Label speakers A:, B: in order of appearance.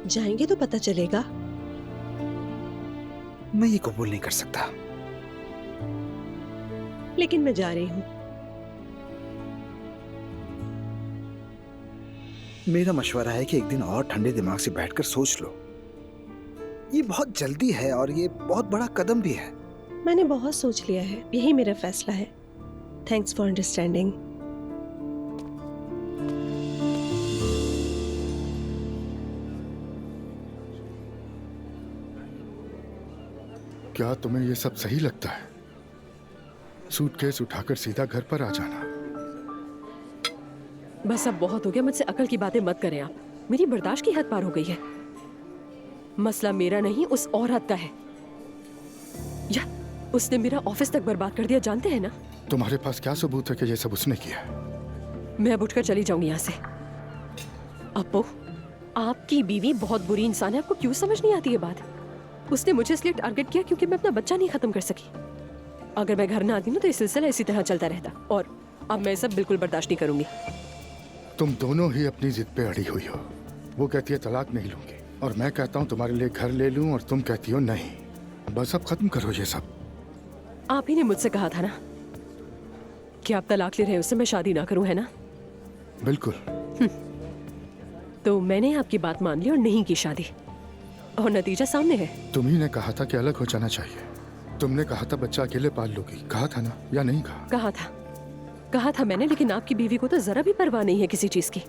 A: जाएंगे तो पता चलेगा।
B: मैं ये कबूल नहीं कर सकता।
A: लेकिन मैं जा रही हूँ।
B: मेरा मशवरा है कि एक दिन और ठंडे दिमाग से बैठकर सोच लो। ये बहुत जल्दी है और ये बहुत बड़ा कदम भी है।
A: मैंने बहुत सोच लिया है, यही मेरा फैसला है। Thanks for understanding.
C: क्या तुम्हें ये सब सही लगता है? सूटकेस उठाकर सीधा घर पर आ जाना।
D: बस अब बहुत हो गया, मुझसे अकल की बातें मत करें आप। मेरी बर्दाश्त की हद पार हो गई है। मसला मेरा नहीं, उस औरत का है। या उसने मेरा ऑफिस तक बर्बाद कर दिया, जानते हैं ना?
C: तुम्हारे पास क्या सबूत है कि ये सब उसने किया है?
D: मैं अब उठकर चली जाऊंगी यहाँ से। अप्पू, आपकी बीवी बहुत बुरी इंसान है, आपको क्यों समझ नहीं आती ये बात? उसने मुझे इसलिए टारगेट किया क्योंकि मैं अपना बच्चा नहीं खत्म कर सकी। अगर मैं घर ना आती ना तो ये सिलसिला इसी तरह चलता रहता, और अब मैं सब बिल्कुल बर्दाश्त नहीं करूंगी।
C: तुम दोनों ही अपनी जिद पे अड़ी हुई हो। वो कहती है तलाक नहीं लूंगी, और मैं कहता हूँ तुम्हारे लिए घर ले लूं, और तुम कहती हो नहीं। बस अब खत्म करो ये सब।
D: आप ही ने मुझसे कहा था ना कि आप तलाक ले रहे हो, उससे मैं शादी ना करूं, है ना?
C: बिल्कुल।
D: तो मैंने आपकी बात मान ली और नहीं की शादी, और नतीजा सामने है।
C: तुम्ही ने कहा था कि अलग हो जाना चाहिए। तुमने कहा था बच्चा अकेले पाल लोगी, कहा था ना, या नहीं कहा?
D: कहा था मैंने, लेकिन आपकी बीवी को तो जरा भी परवाह नहीं है किसी चीज की।